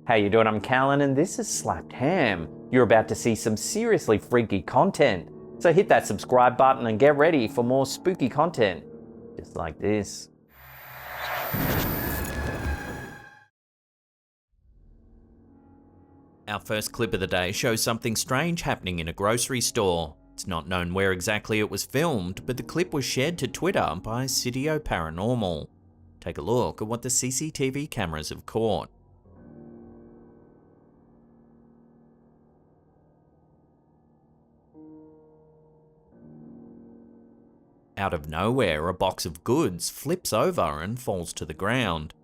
How you doing? I'm Callan and this is Slapped Ham. You're about to see some seriously freaky content. So hit that subscribe button and get ready for more spooky content. Just like this. Our first clip of the day shows something strange happening in a grocery store. It's not known where exactly it was filmed, but the clip was shared to Twitter by Sitio Paranormal. Take a look at what the CCTV cameras have caught. Out of nowhere, a box of goods flips over and falls to the ground.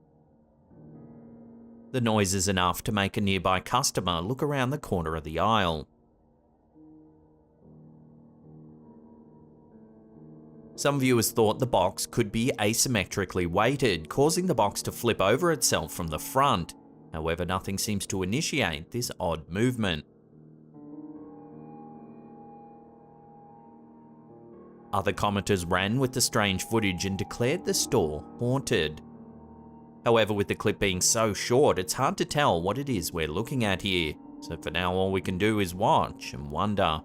The noise is enough to make a nearby customer look around the corner of the aisle. Some viewers thought the box could be asymmetrically weighted, causing the box to flip over itself from the front. However, nothing seems to initiate this odd movement. Other commenters ran with the strange footage and declared the store haunted. However, with the clip being so short, it's hard to tell what it is we're looking at here. So for now, all we can do is watch and wonder.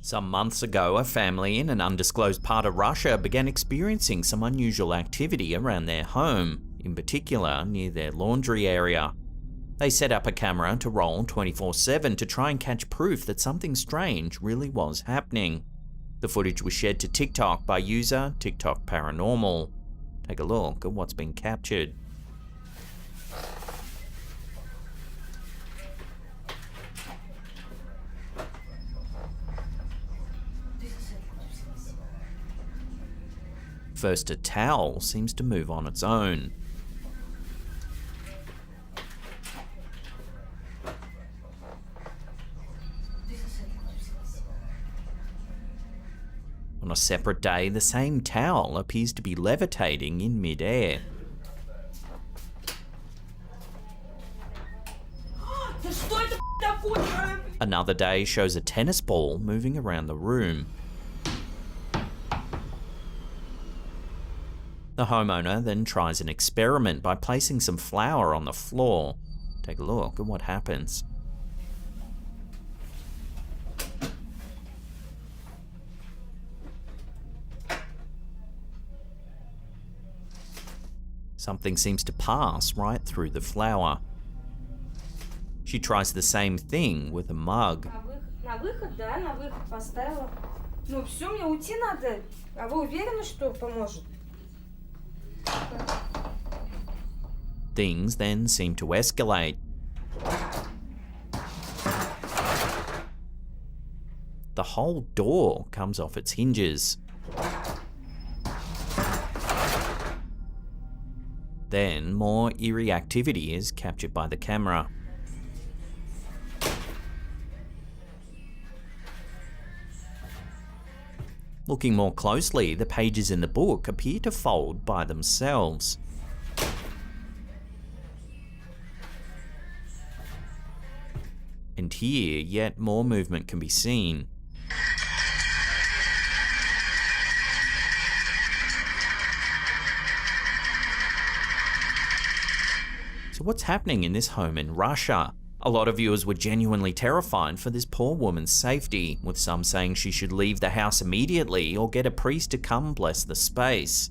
Some months ago, a family in an undisclosed part of Russia began experiencing some unusual activity around their home, in particular near their laundry area. They set up a camera to roll 24/7 to try and catch proof that something strange really was happening. The footage was shared to TikTok by user TikTok Paranormal. Take a look at what's been captured. First, a towel seems to move on its own. On a separate day, the same towel appears to be levitating in mid-air. Another day shows a tennis ball moving around the room. The homeowner then tries an experiment by placing some flour on the floor. Take a look at what happens. Something seems to pass right through the flour. She tries the same thing with a mug. Things then seem to escalate. The whole door comes off its hinges. Then, more eerie activity is captured by the camera. Looking more closely, the pages in the book appear to fold by themselves. And here, yet more movement can be seen. So what's happening in this home in Russia? A lot of viewers were genuinely terrified for this poor woman's safety, with some saying she should leave the house immediately or get a priest to come bless the space.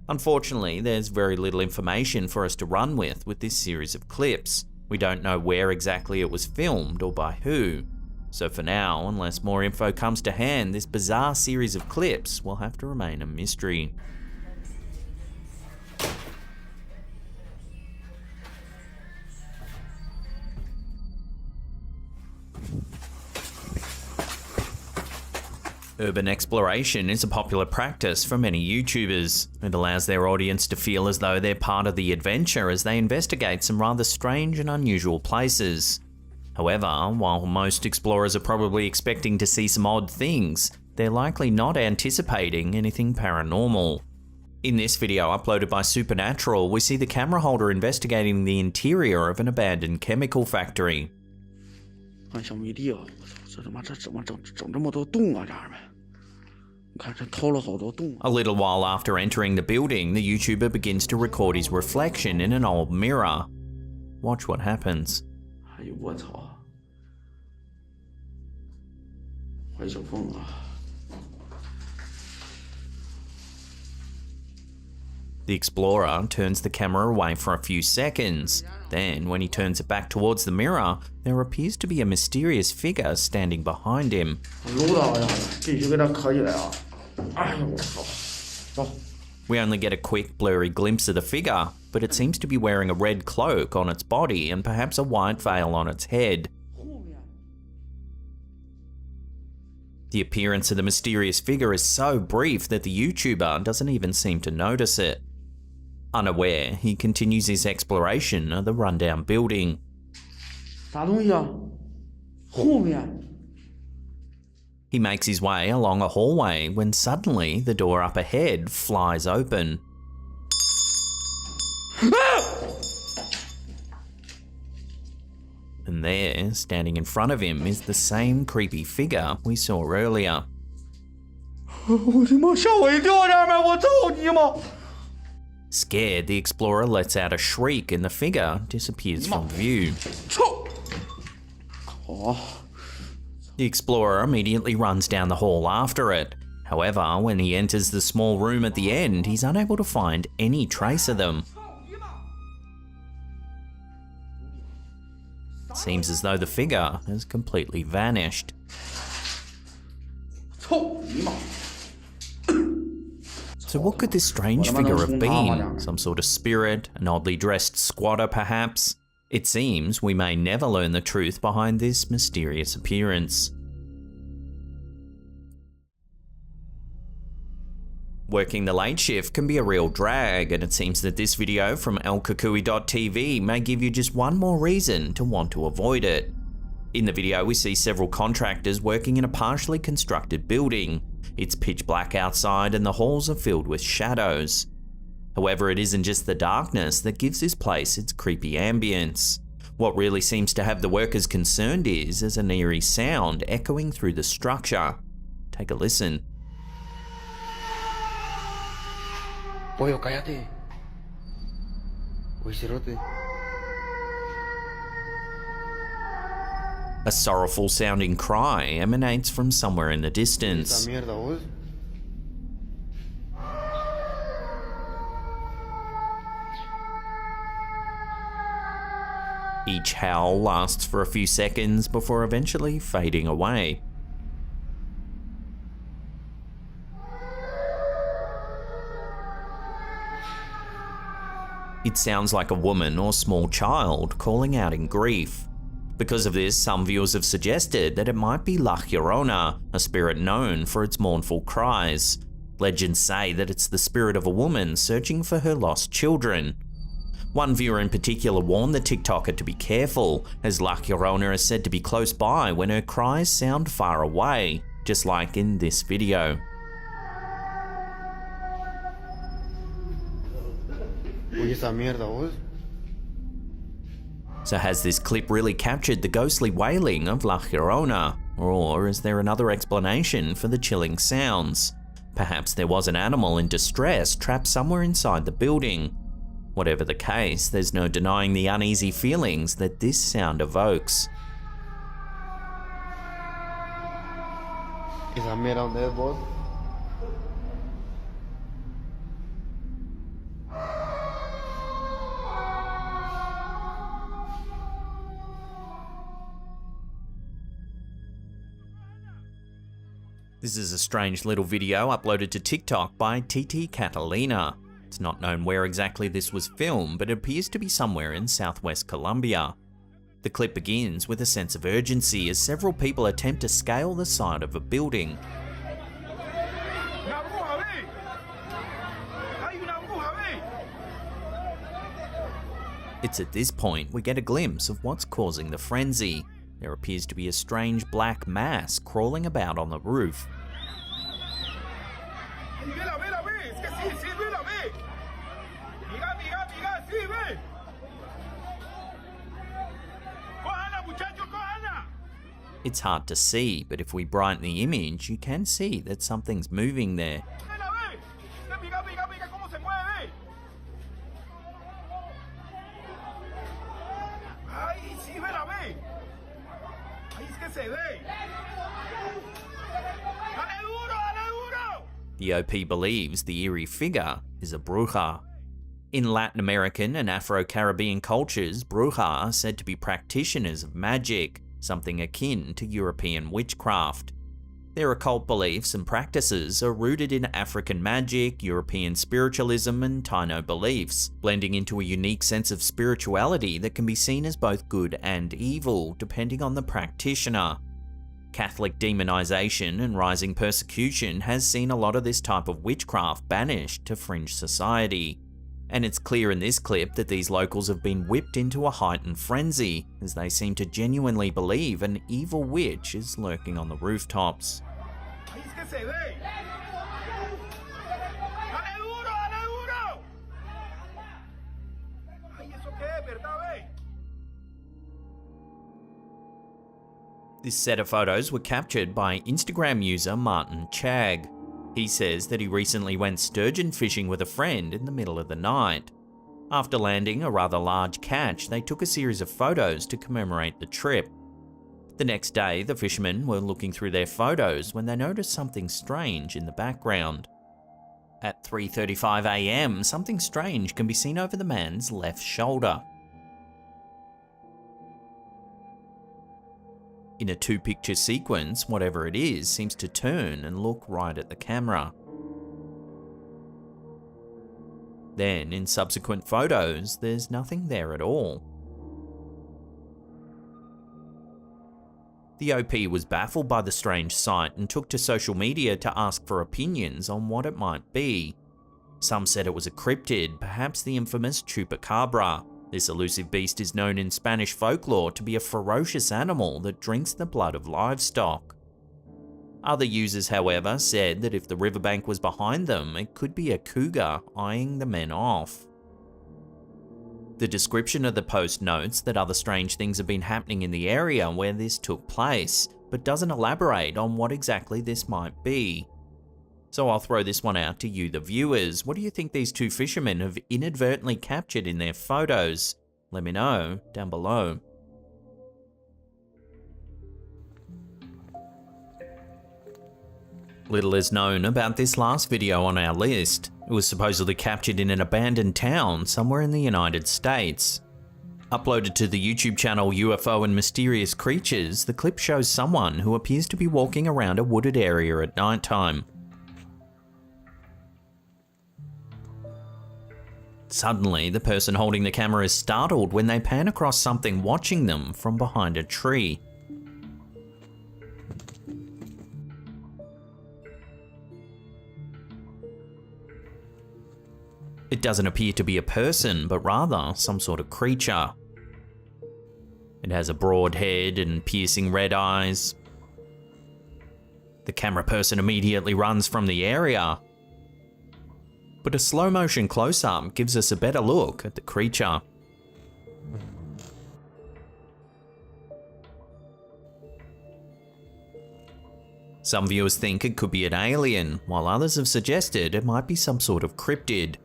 Unfortunately, there's very little information for us to run with this series of clips. We don't know where exactly it was filmed or by who. So for now, unless more info comes to hand, this bizarre series of clips will have to remain a mystery. Urban exploration is a popular practice for many YouTubers. It allows their audience to feel as though they're part of the adventure as they investigate some rather strange and unusual places. However, while most explorers are probably expecting to see some odd things, they're likely not anticipating anything paranormal. In this video uploaded by Supernatural, we see the camera holder investigating the interior of an abandoned chemical factory. 看小迷弟啊！我操，这他妈这怎么整这么多洞啊？这儿面。 This is a cryptid. 这他妈这怎么这么多洞啊？这儿面。 This is a cryptid. 这他妈这怎么这么多洞啊？这儿面。 This is a cryptid. 这他妈这怎么这么多洞啊？这儿面。 This is a cryptid. 看小迷弟啊！我操，这他妈这怎么整这么多洞啊？这儿面。A little while after entering the building, the YouTuber begins to record his reflection in an old mirror. Watch what happens. The explorer turns the camera away for a few seconds. Then, when he turns it back towards the mirror, there appears to be a mysterious figure standing behind him. We only get a quick, blurry glimpse of the figure, but it seems to be wearing a red cloak on its body and perhaps a white veil on its head. The appearance of the mysterious figure is so brief that the YouTuber doesn't even seem to notice it. Unaware, he continues his exploration of the rundown building. He makes his way along a hallway when suddenly the door up ahead flies open. And there, standing in front of him, is the same creepy figure we saw earlier. Scared, the explorer lets out a shriek and the figure disappears from view. The explorer immediately runs down the hall after it. However, when he enters the small room at the end, he's unable to find any trace of them. It seems as though the figure has completely vanished. So what could this strange figure have been? Some sort of spirit? An oddly dressed squatter perhaps? It seems we may never learn the truth behind this mysterious appearance. Working the late shift can be a real drag, and it seems that this video from elkukui.tv may give you just one more reason to want to avoid it. In the video, we see several contractors working in a partially constructed building. It's pitch black outside and the halls are filled with shadows. However, it isn't just the darkness that gives this place its creepy ambience. What really seems to have the workers concerned is an eerie sound echoing through the structure. Take a listen. Pollo, cállate. Uy, cerote. A sorrowful sounding cry emanates from somewhere in the distance. Each howl lasts for a few seconds before eventually fading away. It sounds like a woman or small child calling out in grief. Because of this, some viewers have suggested that it might be La Llorona, a spirit known for its mournful cries. Legends say that it's the spirit of a woman searching for her lost children. One viewer in particular warned the TikToker to be careful, as La Llorona is said to be close by when her cries sound far away, just like in this video. So has this clip really captured the ghostly wailing of La Llorona? Or is there another explanation for the chilling sounds? Perhaps there was an animal in distress trapped somewhere inside the building. Whatever the case, there's no denying the uneasy feelings that this sound evokes. Is that made on there, boss? This is a strange little video uploaded to TikTok by TT Catalina. It's not known where exactly this was filmed, but it appears to be somewhere in southwest Colombia. The clip begins with a sense of urgency as several people attempt to scale the side of a building. It's at this point we get a glimpse of what's causing the frenzy. There appears to be a strange black mass crawling about on the roof. It's hard to see, but if we brighten the image, you can see that something's moving there. The OP believes the eerie figure is a bruja. In Latin American and Afro-Caribbean cultures, bruja are said to be practitioners of magic, something akin to European witchcraft. Their occult beliefs and practices are rooted in African magic, European spiritualism, and Taino beliefs, blending into a unique sense of spirituality that can be seen as both good and evil, depending on the practitioner. Catholic demonization and rising persecution has seen a lot of this type of witchcraft banished to fringe society. And it's clear in this clip that these locals have been whipped into a heightened frenzy, as they seem to genuinely believe an evil witch is lurking on the rooftops. This set of photos were captured by Instagram user Martin Chag. He says that he recently went sturgeon fishing with a friend in the middle of the night. After landing a rather large catch, they took a series of photos to commemorate the trip. The next day, the fishermen were looking through their photos when they noticed something strange in the background. At 3:35 AM, something strange can be seen over the man's left shoulder. In a two-picture sequence, whatever it is seems to turn and look right at the camera. Then, in subsequent photos, there's nothing there at all. The OP was baffled by the strange sight and took to social media to ask for opinions on what it might be. Some said it was a cryptid, perhaps the infamous chupacabra. This elusive beast is known in Spanish folklore to be a ferocious animal that drinks the blood of livestock. Other users, however, said that if the riverbank was behind them, it could be a cougar eyeing the men off. The description of the post notes that other strange things have been happening in the area where this took place, but doesn't elaborate on what exactly this might be. So I'll throw this one out to you, the viewers. What do you think these two fishermen have inadvertently captured in their photos? Let me know down below. Little is known about this last video on our list. It was supposedly captured in an abandoned town somewhere in the United States. Uploaded to the YouTube channel UFO and Mysterious Creatures, the clip shows someone who appears to be walking around a wooded area at nighttime. Suddenly, the person holding the camera is startled when they pan across something watching them from behind a tree. It doesn't appear to be a person, but rather some sort of creature. It has a broad head and piercing red eyes. The camera person immediately runs from the area, but a slow motion close-up gives us a better look at the creature. Some viewers think it could be an alien, while others have suggested it might be some sort of cryptid.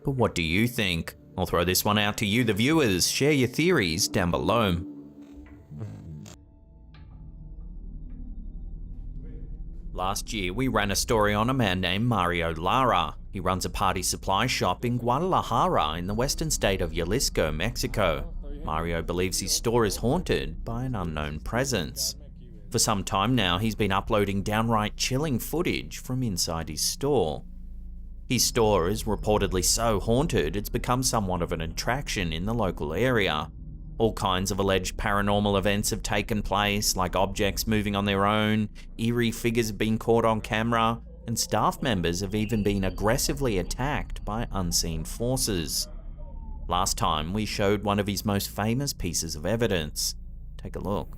But what do you think? I'll throw this one out to you, the viewers. Share your theories down below. Last year, we ran a story on a man named Mario Lara. He runs a party supply shop in Guadalajara in the western state of Jalisco, Mexico. Mario believes his store is haunted by an unknown presence. For some time now, he's been uploading downright chilling footage from inside his store. His store is reportedly so haunted, it's become somewhat of an attraction in the local area. All kinds of alleged paranormal events have taken place, like objects moving on their own, eerie figures have been caught on camera, and staff members have even been aggressively attacked by unseen forces. Last time, we showed one of his most famous pieces of evidence. Take a look.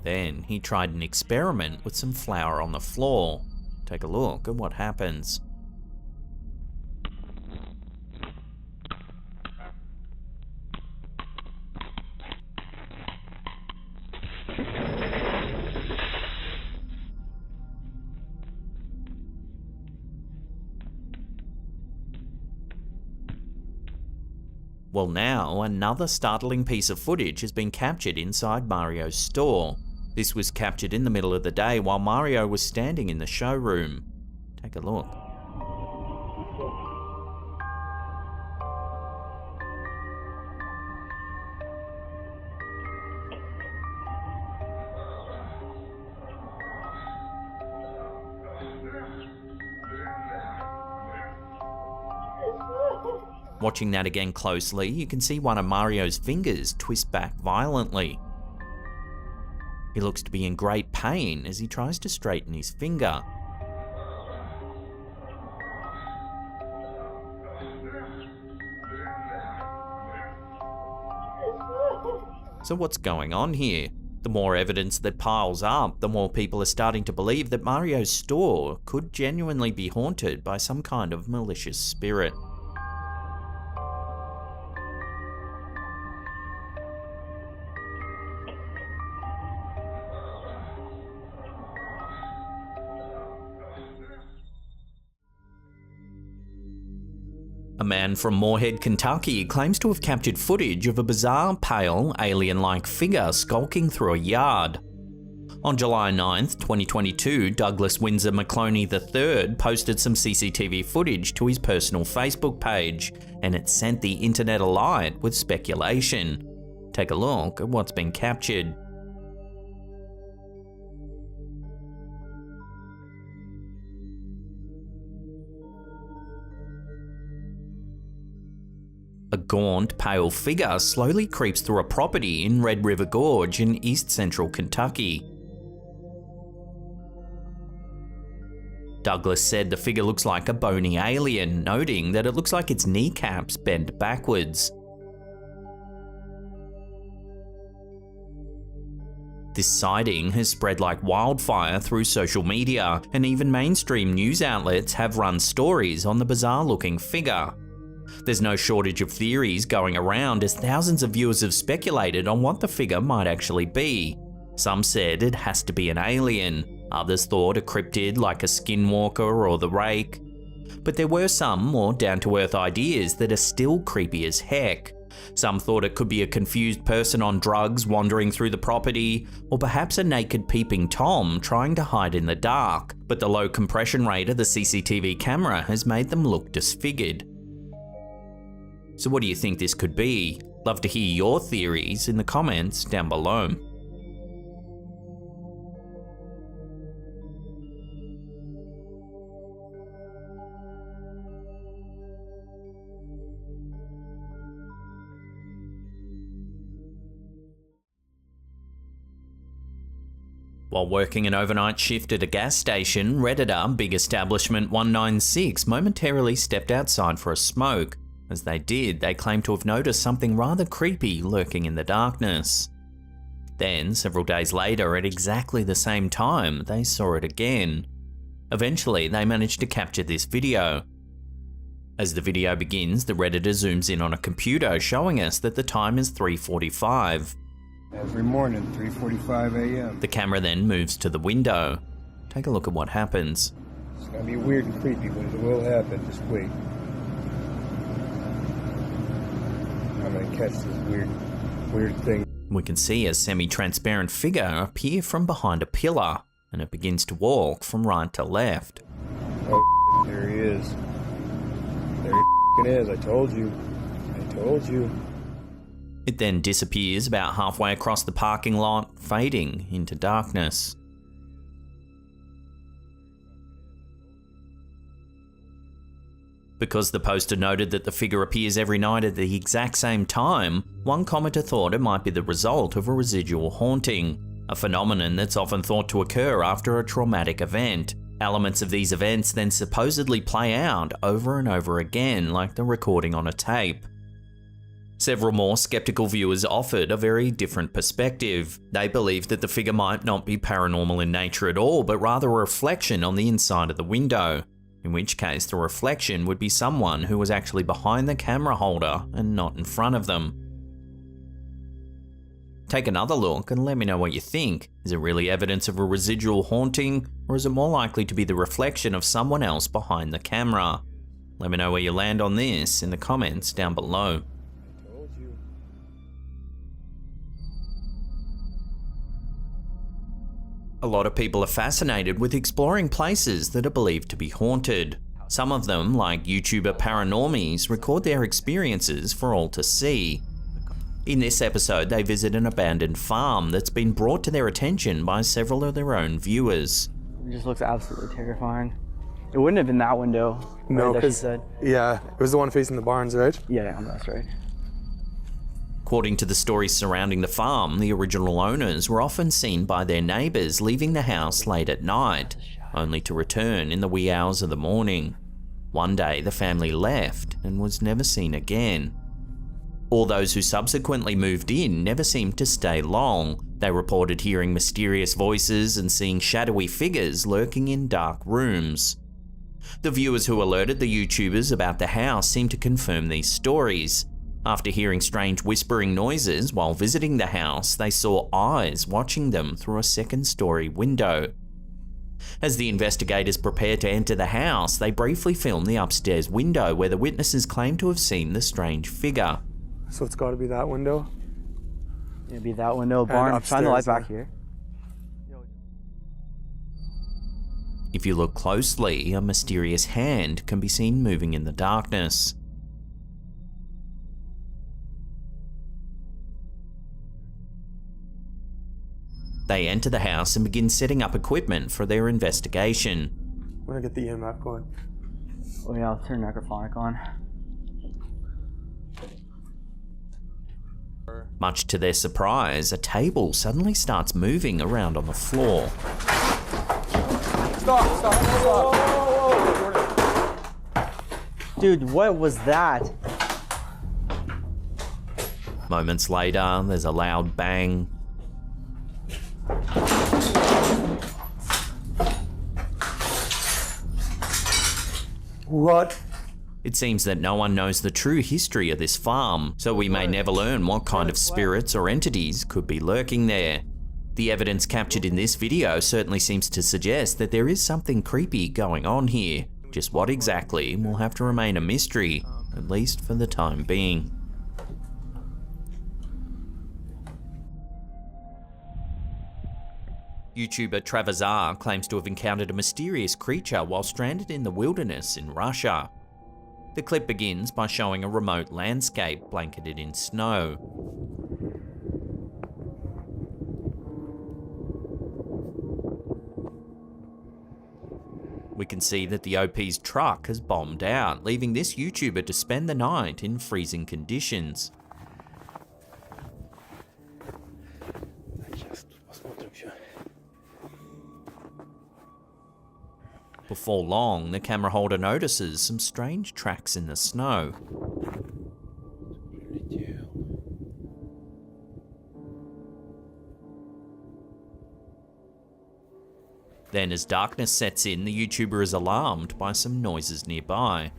Then he tried an experiment with some flour on the floor. Take a look at what happens. Well, now another startling piece of footage has been captured inside Mario's store. This was captured in the middle of the day while Mario was standing in the showroom. Take a look. Watching that again closely, you can see one of Mario's fingers twist back violently. He looks to be in great pain as he tries to straighten his finger. So what's going on here? The more evidence that piles up, the more people are starting to believe that Mario's store could genuinely be haunted by some kind of malicious spirit. A man from Moorhead, Kentucky claims to have captured footage of a bizarre, pale, alien-like figure skulking through a yard. On July 9th, 2022, Douglas Windsor McCloney III posted some CCTV footage to his personal Facebook page, and it sent the internet alight with speculation. Take a look at what's been captured. A gaunt, pale figure slowly creeps through a property in Red River Gorge in east central Kentucky. Douglas said the figure looks like a bony alien, noting that it looks like its kneecaps bend backwards. This sighting has spread like wildfire through social media, and even mainstream news outlets have run stories on the bizarre-looking figure. There's no shortage of theories going around as thousands of viewers have speculated on what the figure might actually be. Some said it has to be an alien, others thought a cryptid like a skinwalker or the rake. But there were some more down-to-earth ideas that are still creepy as heck. Some thought it could be a confused person on drugs wandering through the property, or perhaps a naked peeping Tom trying to hide in the dark, but the low compression rate of the CCTV camera has made them look disfigured. So what do you think this could be? Love to hear your theories in the comments down below. While working an overnight shift at a gas station, Redditor Big Establishment 196 momentarily stepped outside for a smoke. As they did, they claimed to have noticed something rather creepy lurking in the darkness. Then, several days later, at exactly the same time, they saw it again. Eventually, they managed to capture this video. As the video begins, the Redditor zooms in on a computer, showing us that the time is 3:45. Every morning, 3:45 a.m. The camera then moves to the window. Take a look at what happens. It's gonna be weird and creepy, but it will happen. Just wait. I'm gonna catch this weird thing. We can see a semi-transparent figure appear from behind a pillar, and it begins to walk from right to left. Oh, there he is. There he is. I told you. I told you. It then disappears about halfway across the parking lot, fading into darkness. Because the poster noted that the figure appears every night at the exact same time, one commenter thought it might be the result of a residual haunting, a phenomenon that's often thought to occur after a traumatic event. Elements of these events then supposedly play out over and over again, like the recording on a tape. Several more skeptical viewers offered a very different perspective. They believed that the figure might not be paranormal in nature at all, but rather a reflection on the inside of the window, in which case the reflection would be someone who was actually behind the camera holder and not in front of them. Take another look and let me know what you think. Is it really evidence of a residual haunting, or is it more likely to be the reflection of someone else behind the camera? Let me know where you land on this in the comments down below. A lot of people are fascinated with exploring places that are believed to be haunted. Some of them, like YouTuber Paranormies, record their experiences for all to see. In this episode, they visit an abandoned farm that's been brought to their attention by several of their own viewers. It just looks absolutely terrifying. It wouldn't have been that window. No, right, because yeah, it was the one facing the barns, right? Yeah, that's right. According to the stories surrounding the farm, the original owners were often seen by their neighbours leaving the house late at night, only to return in the wee hours of the morning. One day, the family left and was never seen again. All those who subsequently moved in never seemed to stay long. They reported hearing mysterious voices and seeing shadowy figures lurking in dark rooms. The viewers who alerted the YouTubers about the house seemed to confirm these stories. After hearing strange whispering noises while visiting the house, they saw eyes watching them through a second-story window. As the investigators prepared to enter the house, they briefly filmed the upstairs window where the witnesses claimed to have seen the strange figure. So it's got to be that window. It'd be that window, barn. Shine the light back here. If you look closely, a mysterious hand can be seen moving in the darkness. They enter the house and begin setting up equipment for their investigation. I'm gonna get the EMF going. Oh yeah, I'll turn necrophonic on. Much to their surprise, a table suddenly starts moving around on the floor. Stop. Dude, what was that? Moments later, there's a loud bang. What? It seems that no one knows the true history of this farm, so we may never learn what kind of spirits or entities could be lurking there. The evidence captured in this video certainly seems to suggest that there is something creepy going on here. Just what exactly will have to remain a mystery, at least for the time being. YouTuber Travazar claims to have encountered a mysterious creature while stranded in the wilderness in Russia. The clip begins by showing a remote landscape blanketed in snow. We can see that the OP's truck has bombed out, leaving this YouTuber to spend the night in freezing conditions. Before long, the camera holder notices some strange tracks in the snow. Then, as darkness sets in, the YouTuber is alarmed by some noises nearby.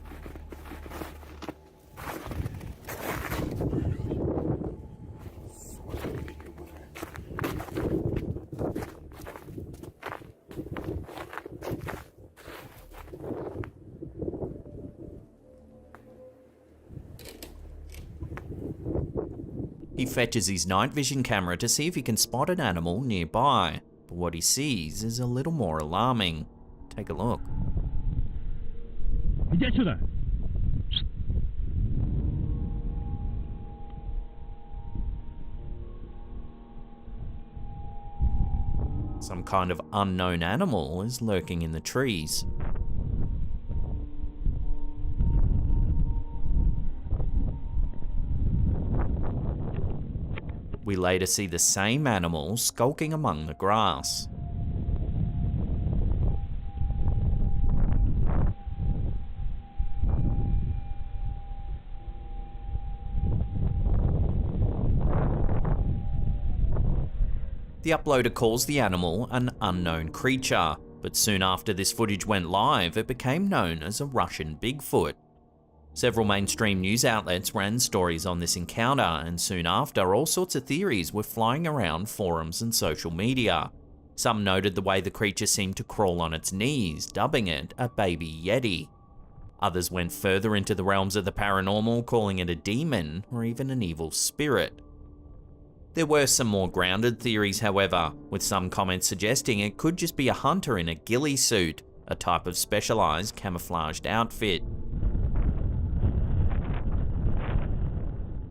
He fetches his night vision camera to see if he can spot an animal nearby, but what he sees is a little more alarming. Take a look. Иди сюда. Some kind of unknown animal is lurking in the trees. We later see the same animal skulking among the grass. The uploader calls the animal an unknown creature, but soon after this footage went live, it became known as a Russian Bigfoot. Several mainstream news outlets ran stories on this encounter, and soon after, all sorts of theories were flying around forums and social media. Some noted the way the creature seemed to crawl on its knees, dubbing it a baby yeti. Others went further into the realms of the paranormal, calling it a demon or even an evil spirit. There were some more grounded theories, however, with some comments suggesting it could just be a hunter in a ghillie suit, a type of specialized camouflaged outfit.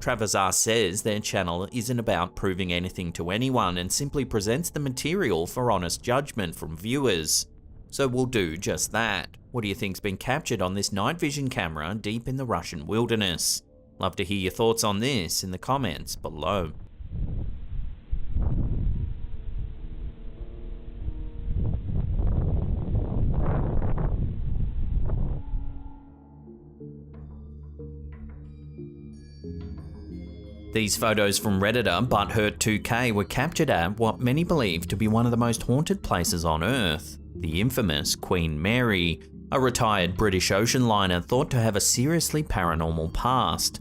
Travazar says their channel isn't about proving anything to anyone and simply presents the material for honest judgment from viewers. So we'll do just that. What do you think's been captured on this night vision camera deep in the Russian wilderness? Love to hear your thoughts on this in the comments below. These photos from Redditor Butthurt2K were captured at what many believe to be one of the most haunted places on Earth, the infamous Queen Mary, a retired British ocean liner thought to have a seriously paranormal past.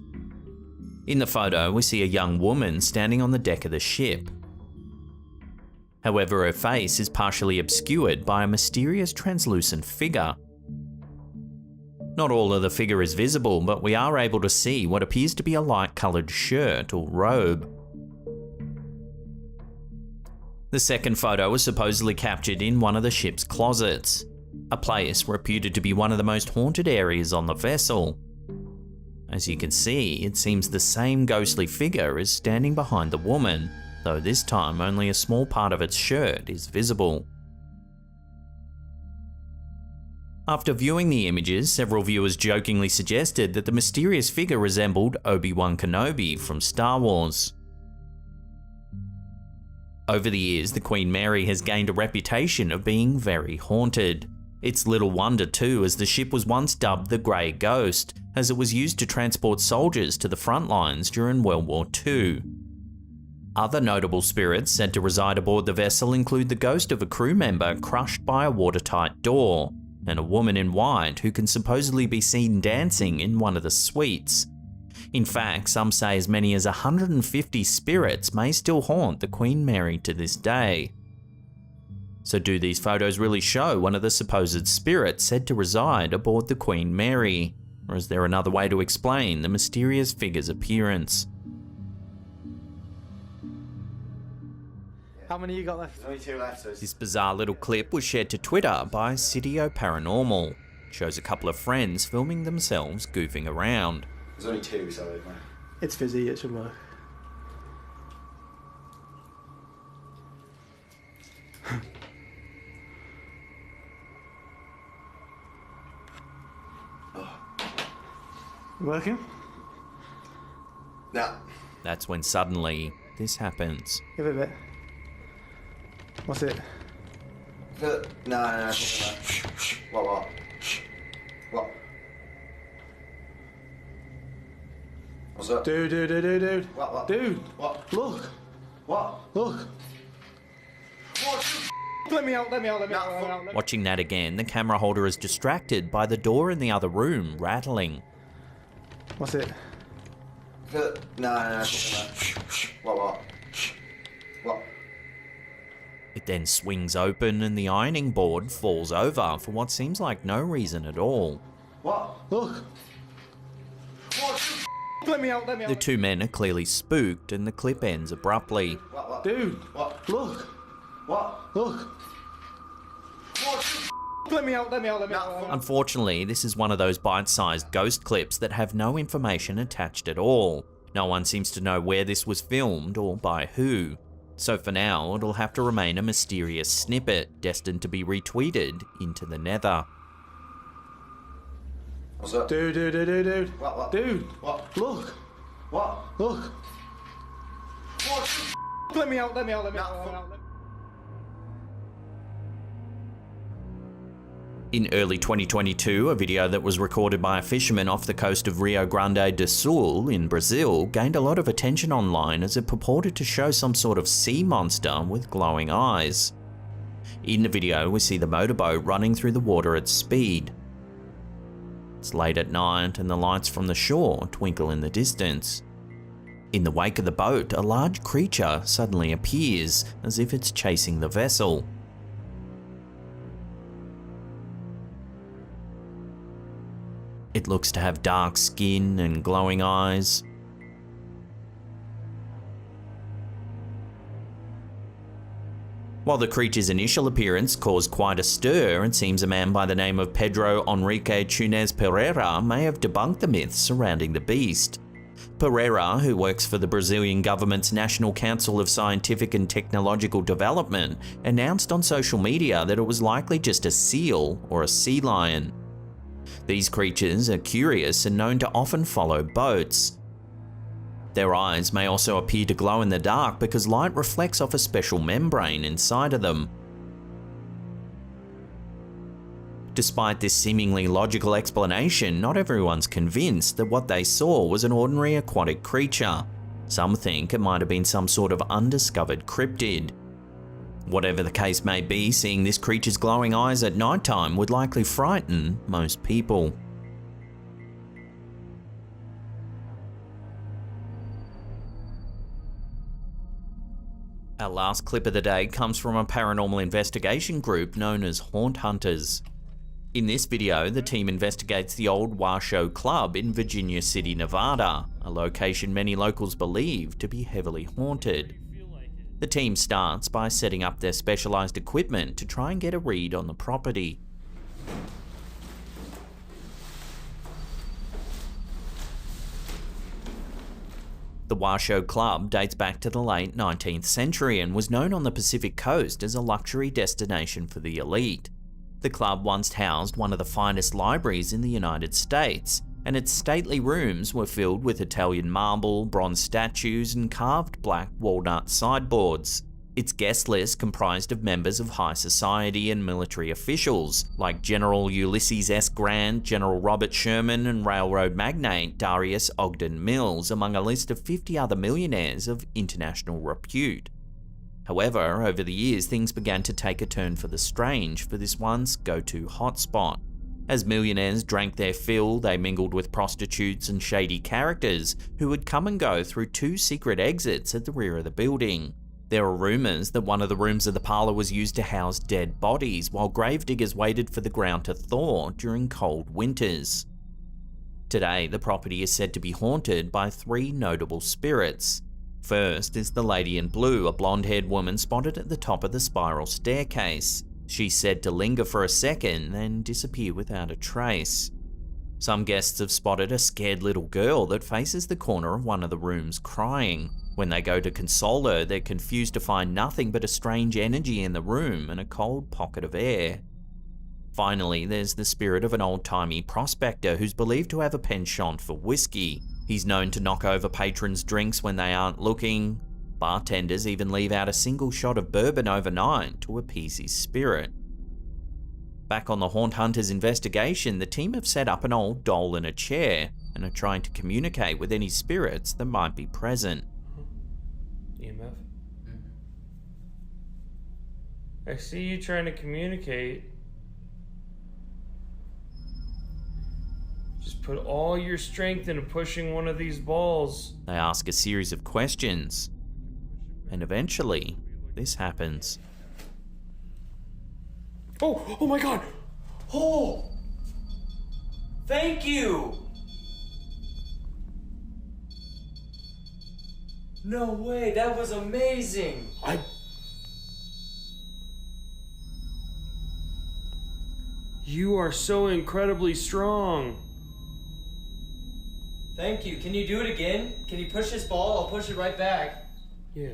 In the photo, we see a young woman standing on the deck of the ship. However, her face is partially obscured by a mysterious translucent figure. Not all of the figure is visible, but we are able to see what appears to be a light-coloured shirt or robe. The second photo was supposedly captured in one of the ship's closets, a place reputed to be one of the most haunted areas on the vessel. As you can see, it seems the same ghostly figure is standing behind the woman, though this time only a small part of its shirt is visible. After viewing the images, several viewers jokingly suggested that the mysterious figure resembled Obi-Wan Kenobi from Star Wars. Over the years, the Queen Mary has gained a reputation of being very haunted. It's little wonder too, as the ship was once dubbed the Grey Ghost, as it was used to transport soldiers to the front lines during World War II. Other notable spirits said to reside aboard the vessel include the ghost of a crew member crushed by a watertight door, and a woman in white who can supposedly be seen dancing in one of the suites. In fact, some say as many as 150 spirits may still haunt the Queen Mary to this day. So do these photos really show one of the supposed spirits said to reside aboard the Queen Mary? Or is there another way to explain the mysterious figure's appearance? How many you got left? There's only 2 left. This bizarre little clip was shared to Twitter by Sitio Paranormal. It shows a couple of friends filming themselves goofing around. There's only 2, so It's fizzy, it should work. Working? No. That's when suddenly this happens. Give it a bit. What's it? No. What? What? What's up? Dude. What? Dude, What? look. What? Look. Let me out. Watching that again, the camera holder is distracted by the door in the other room rattling. What's it? No. What? What? It then swings open and the ironing board falls over for what seems like no reason at all. What? Look. Let me out. The two men are clearly spooked and the clip ends abruptly. What? Dude, What? look. What? Look. Let me out. Unfortunately, this is one of those bite-sized ghost clips that have no information attached at all. No one seems to know where this was filmed or by who. So for now, it'll have to remain a mysterious snippet destined to be retweeted into the nether. What's up? Dude. What? Dude, What? look. What? Look. Let me out. In early 2022, a video that was recorded by a fisherman off the coast of Rio Grande do Sul in Brazil gained a lot of attention online as it purported to show some sort of sea monster with glowing eyes. In the video, we see the motorboat running through the water at speed. It's late at night and the lights from the shore twinkle in the distance. In the wake of the boat, a large creature suddenly appears, as if it's chasing the vessel. It looks to have dark skin and glowing eyes. While the creature's initial appearance caused quite a stir, it seems a man by the name of Pedro Henrique Chunes Pereira may have debunked the myths surrounding the beast. Pereira, who works for the Brazilian government's National Council of Scientific and Technological Development, announced on social media that it was likely just a seal or a sea lion. These creatures are curious and known to often follow boats. Their eyes may also appear to glow in the dark because light reflects off a special membrane inside of them. Despite this seemingly logical explanation, not everyone's convinced that what they saw was an ordinary aquatic creature. Some think it might have been some sort of undiscovered cryptid. Whatever the case may be, seeing this creature's glowing eyes at nighttime would likely frighten most people. Our last clip of the day comes from a paranormal investigation group known as Haunt Hunters. In this video, the team investigates the old Washoe Club in Virginia City, Nevada, a location many locals believe to be heavily haunted. The team starts by setting up their specialized equipment to try and get a read on the property. The Washoe Club dates back to the late 19th century and was known on the Pacific coast as a luxury destination for the elite. The club once housed one of the finest libraries in the United States, and its stately rooms were filled with Italian marble, bronze statues, and carved black walnut sideboards. Its guest list comprised of members of high society and military officials, like General Ulysses S. Grant, General Robert Sherman, and railroad magnate Darius Ogden Mills, among a list of 50 other millionaires of international repute. However, over the years, things began to take a turn for the strange for this once go-to hotspot. As millionaires drank their fill, they mingled with prostitutes and shady characters who would come and go through two secret exits at the rear of the building. There were rumours that one of the rooms of the parlour was used to house dead bodies, while gravediggers waited for the ground to thaw during cold winters. Today, the property is said to be haunted by three notable spirits. First is the Lady in Blue, a blonde-haired woman spotted at the top of the spiral staircase. She's said to linger for a second, then disappear without a trace. Some guests have spotted a scared little girl that faces the corner of one of the rooms crying. When they go to console her, they're confused to find nothing but a strange energy in the room and a cold pocket of air. Finally, there's the spirit of an old-timey prospector who's believed to have a penchant for whiskey. He's known to knock over patrons' drinks when they aren't looking. Bartenders even leave out a single shot of bourbon overnight to appease his spirit. Back on the Haunt Hunters investigation, the team have set up an old doll in a chair and are trying to communicate with any spirits that might be present. EMF? I see you trying to communicate. Just put all your strength into pushing one of these balls. They ask a series of questions, and eventually, this happens. Oh my god! Oh! Thank you! No way, that was amazing! You are so incredibly strong. Thank you. Can you do it again? Can you push this ball? I'll push it right back. Yeah.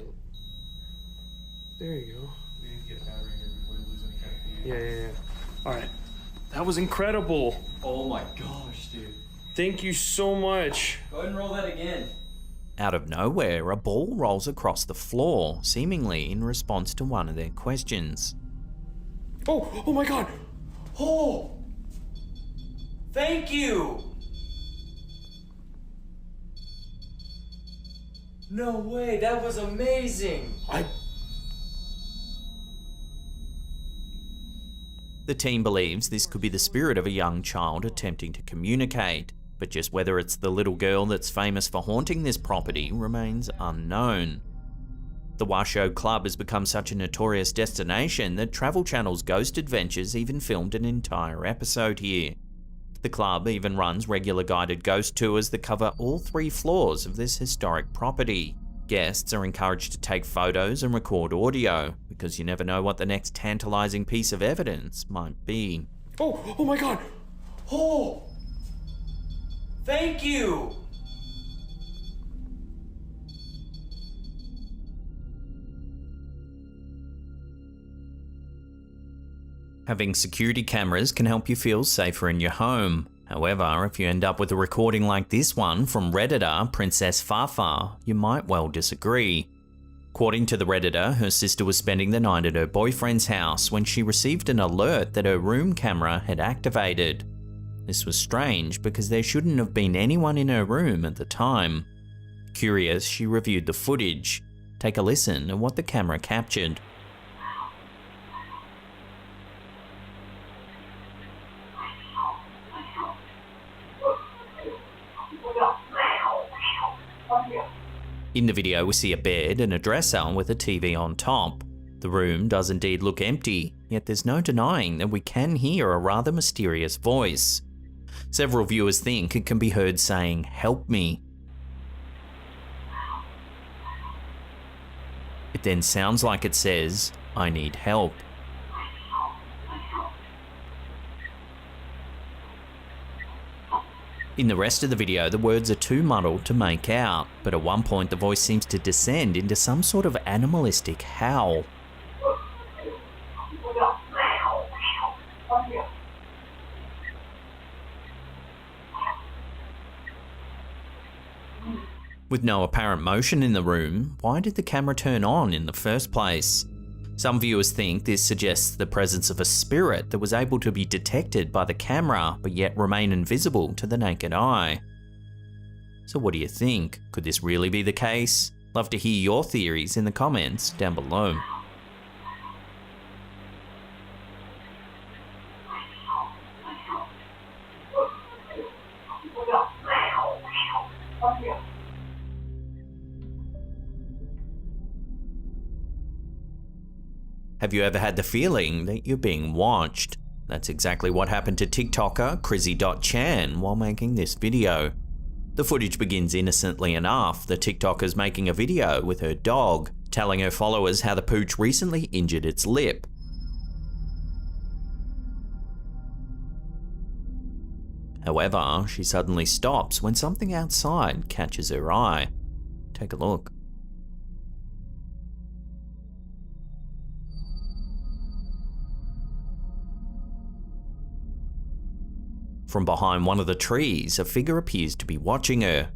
There you go. We need to get battery here before we lose any kind of feed. Yeah. Alright. That was incredible. Oh my gosh, dude. Thank you so much. Go ahead and roll that again. Out of nowhere, a ball rolls across the floor, seemingly in response to one of their questions. Oh my god! Oh! Thank you! No way, that was amazing! The team believes this could be the spirit of a young child attempting to communicate, but just whether it's the little girl that's famous for haunting this property remains unknown. The Washoe Club has become such a notorious destination that Travel Channel's Ghost Adventures even filmed an entire episode here. The club even runs regular guided ghost tours that cover all 3 floors of this historic property. Guests are encouraged to take photos and record audio, because you never know what the next tantalizing piece of evidence might be. Oh my god! Oh! Thank you! Having security cameras can help you feel safer in your home. However, if you end up with a recording like this one from Redditor Princess Fafa, you might well disagree. According to the Redditor, her sister was spending the night at her boyfriend's house when she received an alert that her room camera had activated. This was strange because there shouldn't have been anyone in her room at the time. Curious, she reviewed the footage. Take a listen at what the camera captured. In the video, we see a bed and a dresser with a TV on top. The room does indeed look empty, yet there's no denying that we can hear a rather mysterious voice. Several viewers think it can be heard saying, "Help me." It then sounds like it says, "I need help." In the rest of the video, the words are too muddled to make out, but at one point the voice seems to descend into some sort of animalistic howl. With no apparent motion in the room, why did the camera turn on in the first place? Some viewers think this suggests the presence of a spirit that was able to be detected by the camera but yet remain invisible to the naked eye. So what do you think? Could this really be the case? Love to hear your theories in the comments down below. Have you ever had the feeling that you're being watched? That's exactly what happened to TikToker Crizzy.chan while making this video. The footage begins innocently enough. The TikToker's making a video with her dog, telling her followers how the pooch recently injured its lip. However, she suddenly stops when something outside catches her eye. Take a look. From behind one of the trees, a figure appears to be watching her.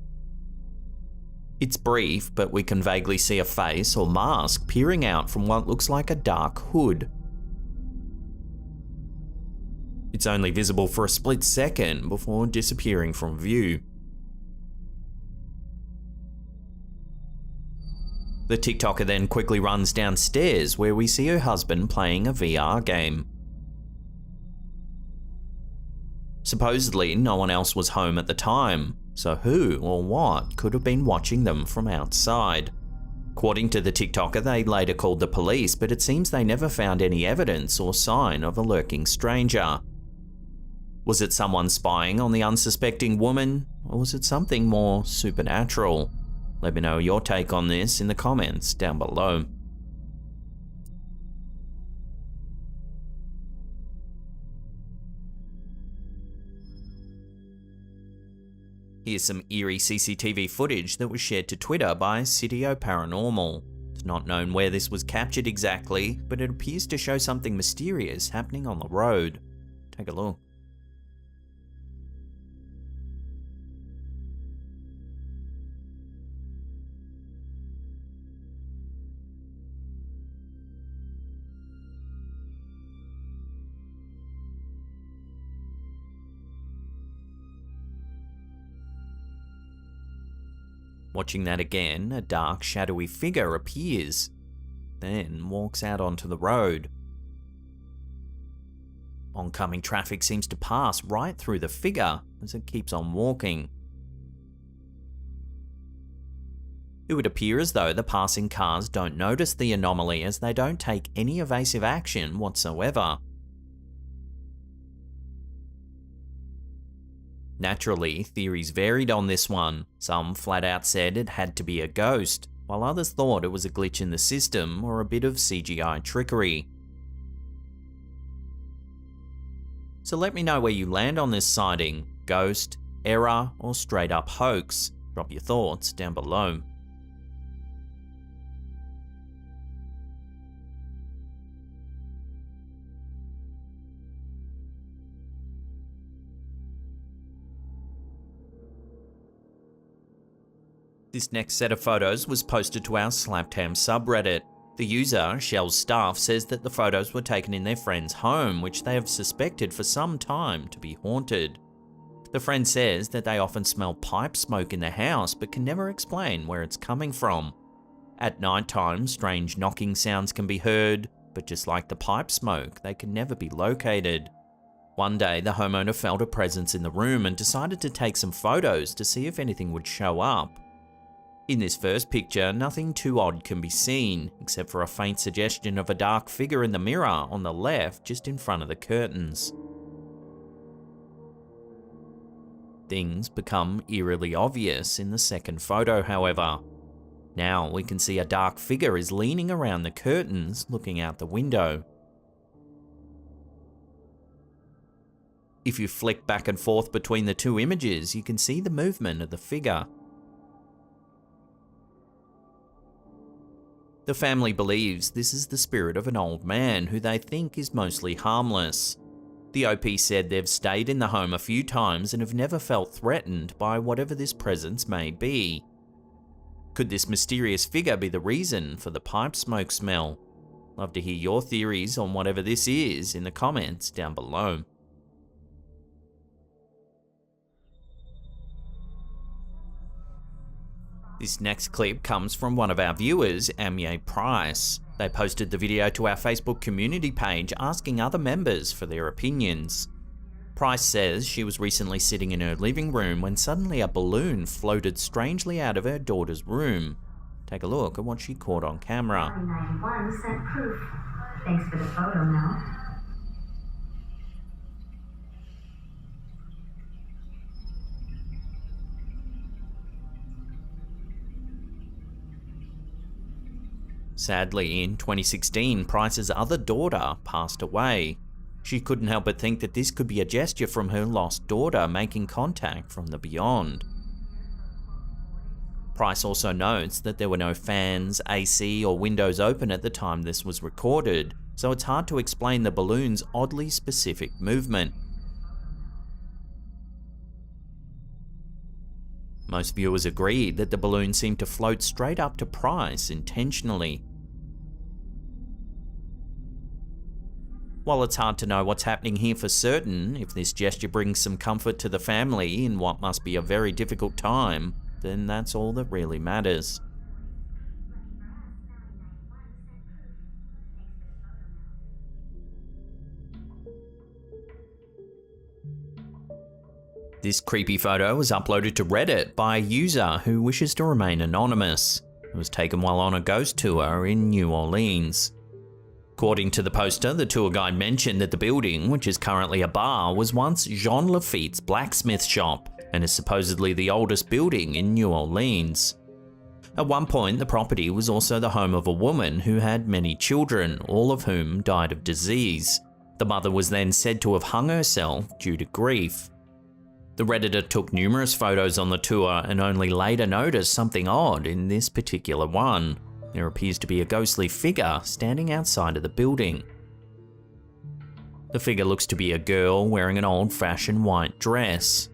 It's brief, but we can vaguely see a face or mask peering out from what looks like a dark hood. It's only visible for a split second before disappearing from view. The TikToker then quickly runs downstairs where we see her husband playing a VR game. Supposedly, no one else was home at the time, so who or what could have been watching them from outside? According to the TikToker, they later called the police, but it seems they never found any evidence or sign of a lurking stranger. Was it someone spying on the unsuspecting woman, or was it something more supernatural? Let me know your take on this in the comments down below. Here's some eerie CCTV footage that was shared to Twitter by Sitio Paranormal. It's not known where this was captured exactly, but it appears to show something mysterious happening on the road. Take a look. Watching that again, a dark, shadowy figure appears, then walks out onto the road. Oncoming traffic seems to pass right through the figure as it keeps on walking. It would appear as though the passing cars don't notice the anomaly as they don't take any evasive action whatsoever. Naturally, theories varied on this one. Some flat out said it had to be a ghost, while others thought it was a glitch in the system or a bit of CGI trickery. So let me know where you land on this sighting: ghost, error, or straight up hoax. Drop your thoughts down below. This next set of photos was posted to our Slaptam subreddit. The user, Shell's Staff, says that the photos were taken in their friend's home, which they have suspected for some time to be haunted. The friend says that they often smell pipe smoke in the house but can never explain where it's coming from. At night time, strange knocking sounds can be heard, but just like the pipe smoke, they can never be located. One day, the homeowner felt a presence in the room and decided to take some photos to see if anything would show up. In this first picture, nothing too odd can be seen, except for a faint suggestion of a dark figure in the mirror on the left just in front of the curtains. Things become eerily obvious in the second photo, however. Now we can see a dark figure is leaning around the curtains, looking out the window. If you flick back and forth between the two images, you can see the movement of the figure. The family believes this is the spirit of an old man who they think is mostly harmless. The OP said they've stayed in the home a few times and have never felt threatened by whatever this presence may be. Could this mysterious figure be the reason for the pipe smoke smell? Love to hear your theories on whatever this is in the comments down below. This next clip comes from one of our viewers, Amye Price. They posted the video to our Facebook community page asking other members for their opinions. Price says she was recently sitting in her living room when suddenly a balloon floated strangely out of her daughter's room. Take a look at what she caught on camera. 91 sent proof. Thanks for the photo, Mel. Sadly, in 2016, Price's other daughter passed away. She couldn't help but think that this could be a gesture from her lost daughter making contact from the beyond. Price also notes that there were no fans, AC, or windows open at the time this was recorded, so it's hard to explain the balloon's oddly specific movement. Most viewers agreed that the balloon seemed to float straight up to Price intentionally. While it's hard to know what's happening here for certain, if this gesture brings some comfort to the family in what must be a very difficult time, then that's all that really matters. This creepy photo was uploaded to Reddit by a user who wishes to remain anonymous. It was taken while on a ghost tour in New Orleans. According to the poster, the tour guide mentioned that the building, which is currently a bar, was once Jean Lafitte's blacksmith shop and is supposedly the oldest building in New Orleans. At one point, the property was also the home of a woman who had many children, all of whom died of disease. The mother was then said to have hung herself due to grief. The Redditor took numerous photos on the tour and only later noticed something odd in this particular one. There appears to be a ghostly figure standing outside of the building. The figure looks to be a girl wearing an old-fashioned white dress.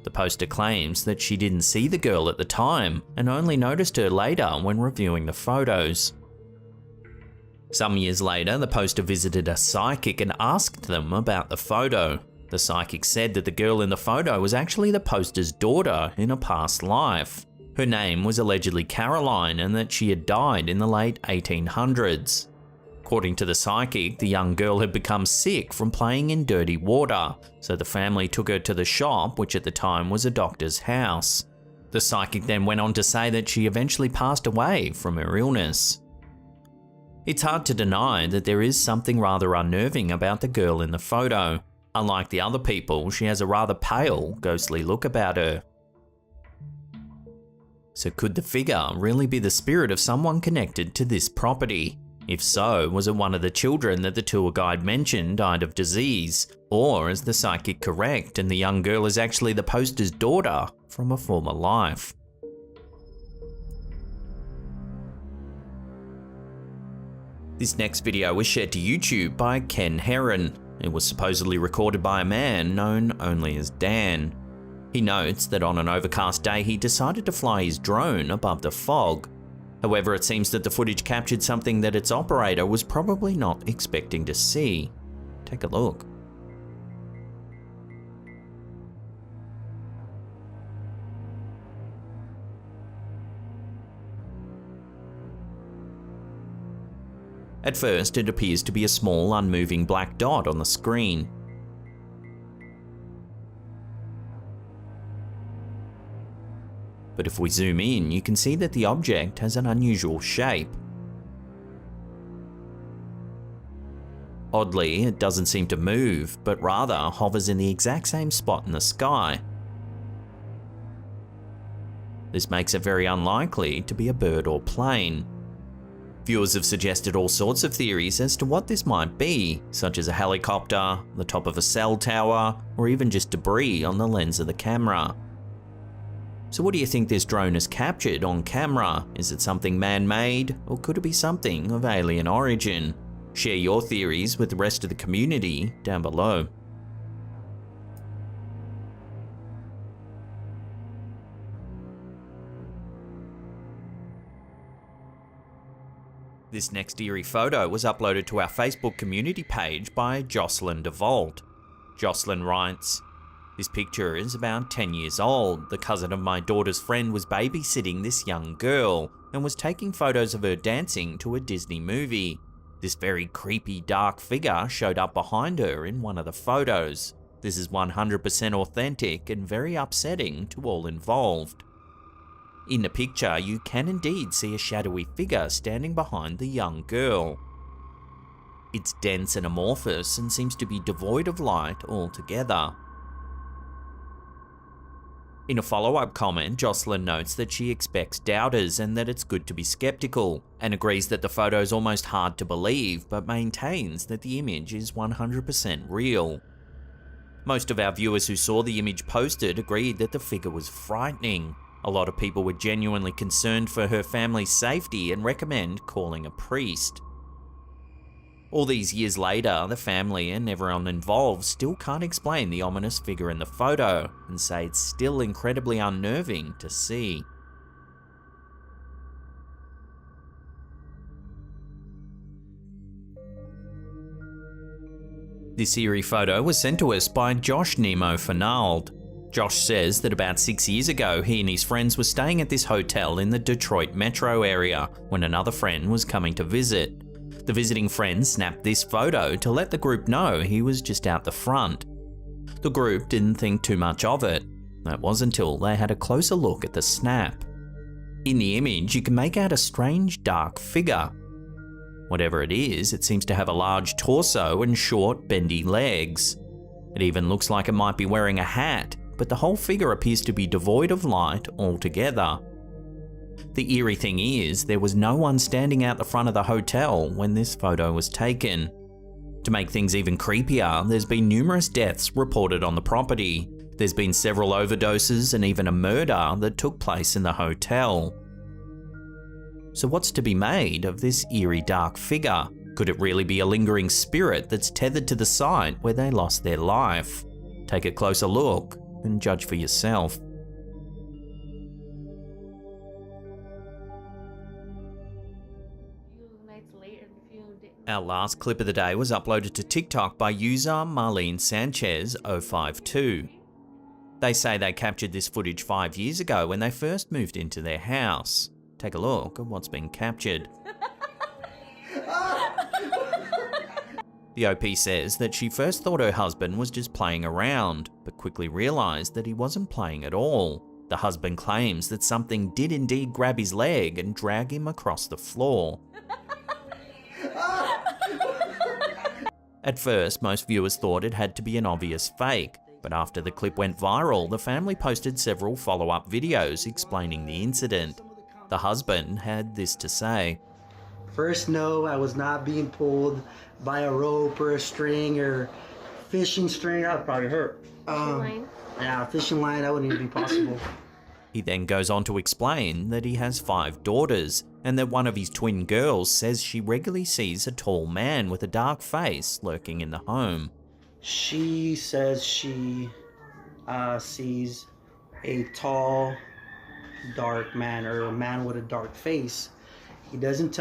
The poster claims that she didn't see the girl at the time and only noticed her later when reviewing the photos. Some years later, the poster visited a psychic and asked them about the photo. The psychic said that the girl in the photo was actually the poster's daughter in a past life. Her name was allegedly Caroline and that she had died in the late 1800s. According to the psychic, the young girl had become sick from playing in dirty water, so the family took her to the shop, which at the time was a doctor's house. The psychic then went on to say that she eventually passed away from her illness. It's hard to deny that there is something rather unnerving about the girl in the photo. Unlike the other people, she has a rather pale, ghostly look about her. So could the figure really be the spirit of someone connected to this property? If so, was it one of the children that the tour guide mentioned died of disease? Or is the psychic correct and the young girl is actually the poster's daughter from a former life? This next video was shared to YouTube by Ken Heron. It was supposedly recorded by a man known only as Dan. He notes that on an overcast day he decided to fly his drone above the fog. However, it seems that the footage captured something that its operator was probably not expecting to see. Take a look. At first, it appears to be a small, unmoving black dot on the screen. But if we zoom in, you can see that the object has an unusual shape. Oddly, it doesn't seem to move, but rather hovers in the exact same spot in the sky. This makes it very unlikely to be a bird or plane. Viewers have suggested all sorts of theories as to what this might be, such as a helicopter, the top of a cell tower, or even just debris on the lens of the camera. So what do you think this drone has captured on camera? Is it something man-made, or could it be something of alien origin? Share your theories with the rest of the community down below. This next eerie photo was uploaded to our Facebook community page by Jocelyn DeVault. Jocelyn writes, "This picture is about 10 years old. The cousin of my daughter's friend was babysitting this young girl and was taking photos of her dancing to a Disney movie. This very creepy dark figure showed up behind her in one of the photos. This is 100% authentic and very upsetting to all involved. In the picture, you can indeed see a shadowy figure standing behind the young girl. It's dense and amorphous and seems to be devoid of light altogether." In a follow-up comment, Jocelyn notes that she expects doubters and that it's good to be skeptical, and agrees that the photo is almost hard to believe, but maintains that the image is 100% real. Most of our viewers who saw the image posted agreed that the figure was frightening. A lot of people were genuinely concerned for her family's safety and recommend calling a priest. All these years later, the family and everyone involved still can't explain the ominous figure in the photo and say it's still incredibly unnerving to see. This eerie photo was sent to us by Josh Nemo Fernald. Josh says that about 6 years ago, he and his friends were staying at this hotel in the Detroit metro area when another friend was coming to visit. The visiting friend snapped this photo to let the group know he was just out the front. The group didn't think too much of it. That was until they had a closer look at the snap. In the image, you can make out a strange dark figure. Whatever it is, it seems to have a large torso and short, bendy legs. It even looks like it might be wearing a hat, but the whole figure appears to be devoid of light altogether. The eerie thing is, there was no one standing out the front of the hotel when this photo was taken. To make things even creepier, there's been numerous deaths reported on the property. There's been several overdoses and even a murder that took place in the hotel. So what's to be made of this eerie dark figure? Could it really be a lingering spirit that's tethered to the site where they lost their life? Take a closer look and judge for yourself. Few nights later, few Our last clip of the day was uploaded to TikTok by user Marlene Sanchez 052. They say they captured this footage 5 years ago when they first moved into their house. Take a look at what's been captured. The OP says that she first thought her husband was just playing around, but quickly realised that he wasn't playing at all. The husband claims that something did indeed grab his leg and drag him across the floor. At first, most viewers thought it had to be an obvious fake, but after the clip went viral, the family posted several follow-up videos explaining the incident. The husband had this to say. First, no, I was not being pulled by a rope or a string or fishing string. That would probably hurt. Fishing line? Yeah, fishing line, that wouldn't even be possible. He then goes on to explain that he has 5 daughters, and that one of his twin girls says she regularly sees a tall man with a dark face lurking in the home. She says she sees a tall, dark man, or a man with a dark face. He doesn't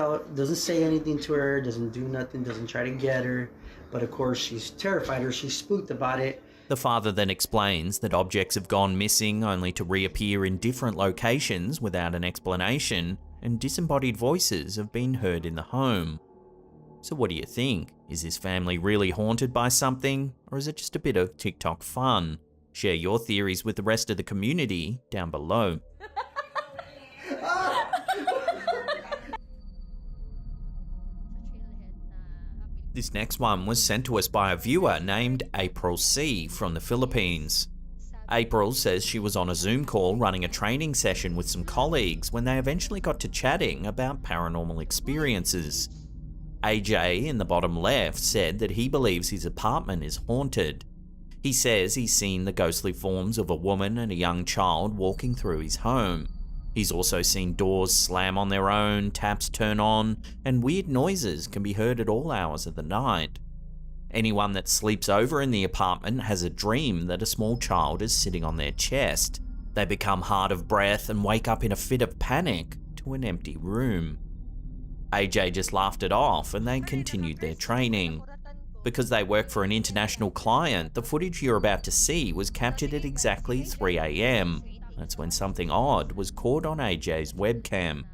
say anything to her, doesn't do nothing, doesn't try to get her, but of course she's terrified or she's spooked about it. The father then explains that objects have gone missing only to reappear in different locations without an explanation, and disembodied voices have been heard in the home. So what do you think? Is this family really haunted by something, or is it just a bit of TikTok fun? Share your theories with the rest of the community down below. This next one was sent to us by a viewer named April C from the Philippines. April says she was on a Zoom call running a training session with some colleagues when they eventually got to chatting about paranormal experiences. AJ in the bottom left said that he believes his apartment is haunted. He says he's seen the ghostly forms of a woman and a young child walking through his home. He's also seen doors slam on their own, taps turn on, and weird noises can be heard at all hours of the night. Anyone that sleeps over in the apartment has a dream that a small child is sitting on their chest. They become hard of breath and wake up in a fit of panic to an empty room. AJ just laughed it off and they continued their training. Because they work for an international client, the footage you're about to see was captured at exactly 3 AM. That's when something odd was caught on AJ's webcam.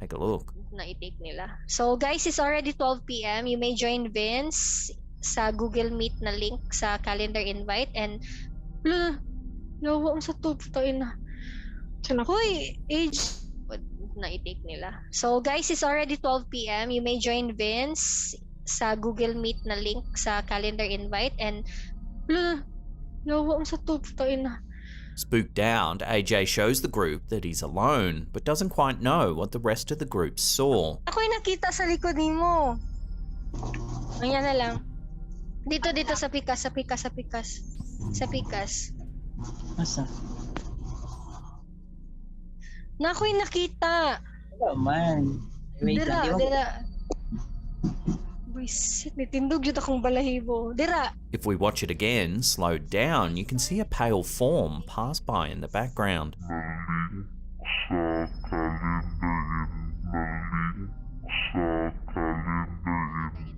Take a look. Na-take nila. So guys, it's already 12 PM. You may join Vince sa Google Meet na link sa calendar invite and lawa sa tutoy na. Hoy, age na-take nila. So guys, it's already 12 PM. You may join Vince sa Google Meet na link sa calendar invite and lawa sa tutoy na. Spooked out, AJ shows the group that he's alone, but doesn't quite know what the rest of the group saw. Ako'y nakita sa likod nimo. Ayan na lang. Dito sa pikas. Sa pikas. Asa? Na ako'y nakita. Wala man. Dira. Buisit, nitindog yun akong balahibo. Dira. If we watch it again, slowed down, you can see a pale form pass by in the background.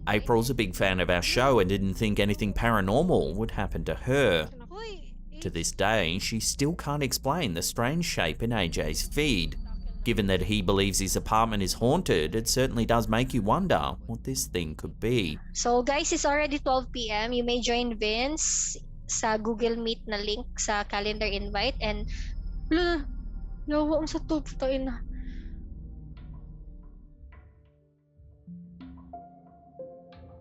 April's a big fan of our show and didn't think anything paranormal would happen to her. To this day, she still can't explain the strange shape in AJ's feed. Given that he believes his apartment is haunted, it certainly does make you wonder what this thing could be. So guys, it's already 12 PM. You may join Vince sa Google Meet na link sa calendar invite and lawa sa tutoy na.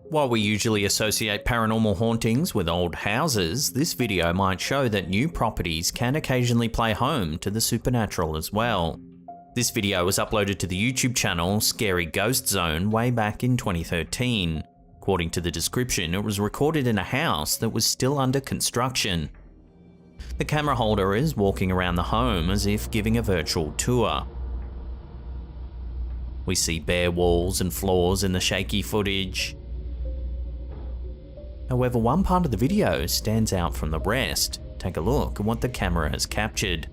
While we usually associate paranormal hauntings with old houses, this video might show that new properties can occasionally play home to the supernatural as well. This video was uploaded to the YouTube channel Scary Ghost Zone way back in 2013. According to the description, it was recorded in a house that was still under construction. The camera holder is walking around the home as if giving a virtual tour. We see bare walls and floors in the shaky footage. However, one part of the video stands out from the rest. Take a look at what the camera has captured.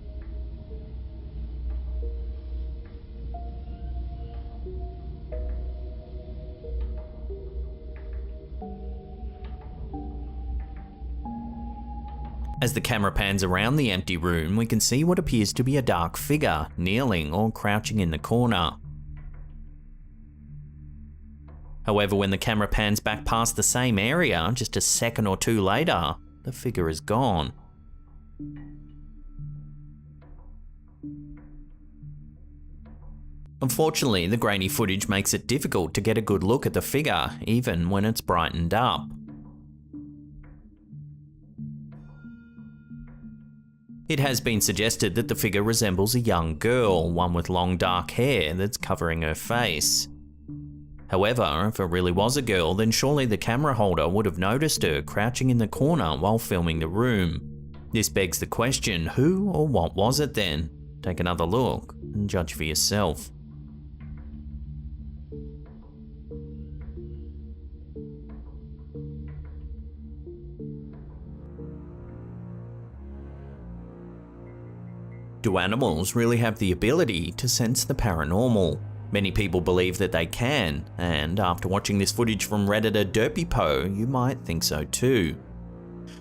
As the camera pans around the empty room, we can see what appears to be a dark figure kneeling or crouching in the corner. However, when the camera pans back past the same area just a second or two later, the figure is gone. Unfortunately, the grainy footage makes it difficult to get a good look at the figure, even when it's brightened up. It has been suggested that the figure resembles a young girl, one with long dark hair that's covering her face. However, if it really was a girl, then surely the camera holder would have noticed her crouching in the corner while filming the room. This begs the question, who or what was it then? Take another look and judge for yourself. Do animals really have the ability to sense the paranormal? Many people believe that they can, and after watching this footage from Redditor DerpyPo, you might think so too.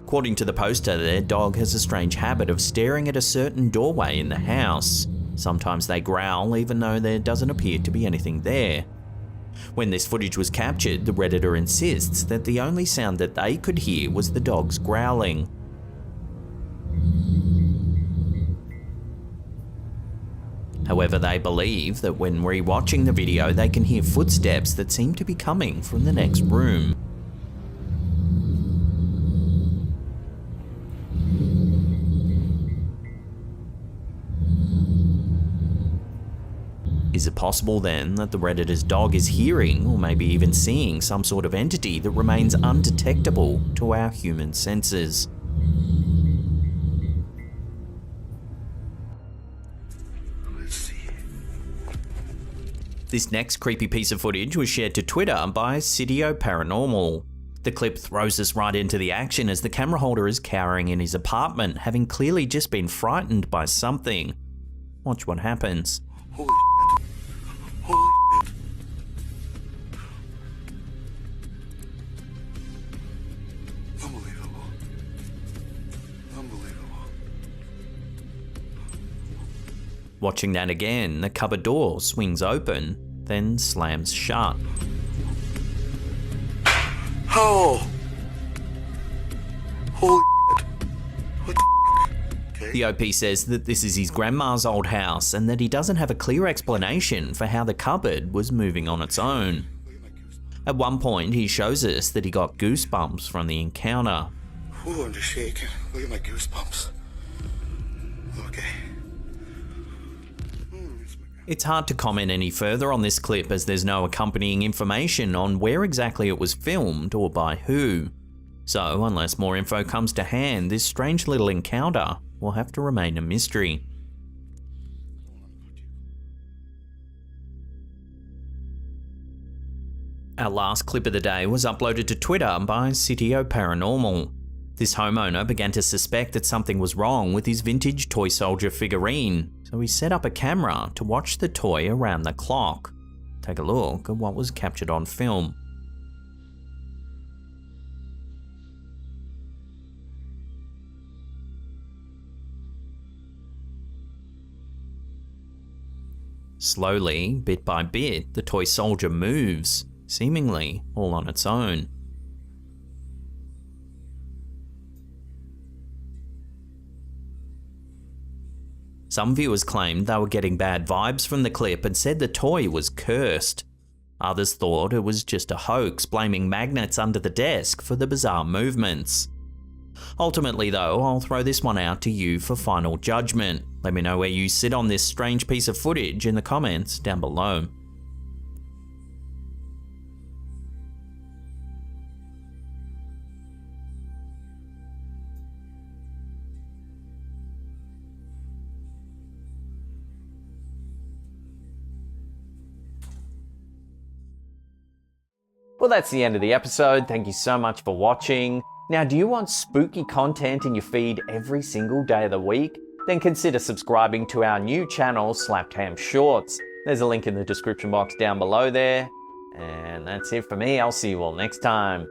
According to the poster, their dog has a strange habit of staring at a certain doorway in the house. Sometimes they growl even though there doesn't appear to be anything there. When this footage was captured, the Redditor insists that the only sound that they could hear was the dog's growling. However, they believe that when rewatching the video, they can hear footsteps that seem to be coming from the next room. Is it possible then that the Redditor's dog is hearing, or maybe even seeing, some sort of entity that remains undetectable to our human senses? This next creepy piece of footage was shared to Twitter by Sitio Paranormal. The clip throws us right into the action as the camera holder is cowering in his apartment, having clearly just been frightened by something. Watch what happens. Holy shit. Holy shit. Unbelievable. Unbelievable. Watching that again, the cupboard door swings open, then slams shut. Oh! Holy shit. What the fuck? Okay. The OP says that this is his grandma's old house and that he doesn't have a clear explanation for how the cupboard was moving on its own. At one point, he shows us that he got goosebumps from the encounter. Ooh, I'm just shaking. Look at my goosebumps. Okay. It's hard to comment any further on this clip as there's no accompanying information on where exactly it was filmed or by who. So, unless more info comes to hand, this strange little encounter will have to remain a mystery. Our last clip of the day was uploaded to Twitter by Sitio Paranormal. This homeowner began to suspect that something was wrong with his vintage toy soldier figurine, so he set up a camera to watch the toy around the clock. Take a look at what was captured on film. Slowly, bit by bit, the toy soldier moves, seemingly all on its own. Some viewers claimed they were getting bad vibes from the clip and said the toy was cursed. Others thought it was just a hoax, blaming magnets under the desk for the bizarre movements. Ultimately though, I'll throw this one out to you for final judgment. Let me know where you sit on this strange piece of footage in the comments down below. Well, that's the end of the episode. Thank you so much for watching. Now, do you want spooky content in your feed every single day of the week? Then consider subscribing to our new channel, Slapped Ham Shorts. There's a link in the description box down below there. And that's it for me. I'll see you all next time.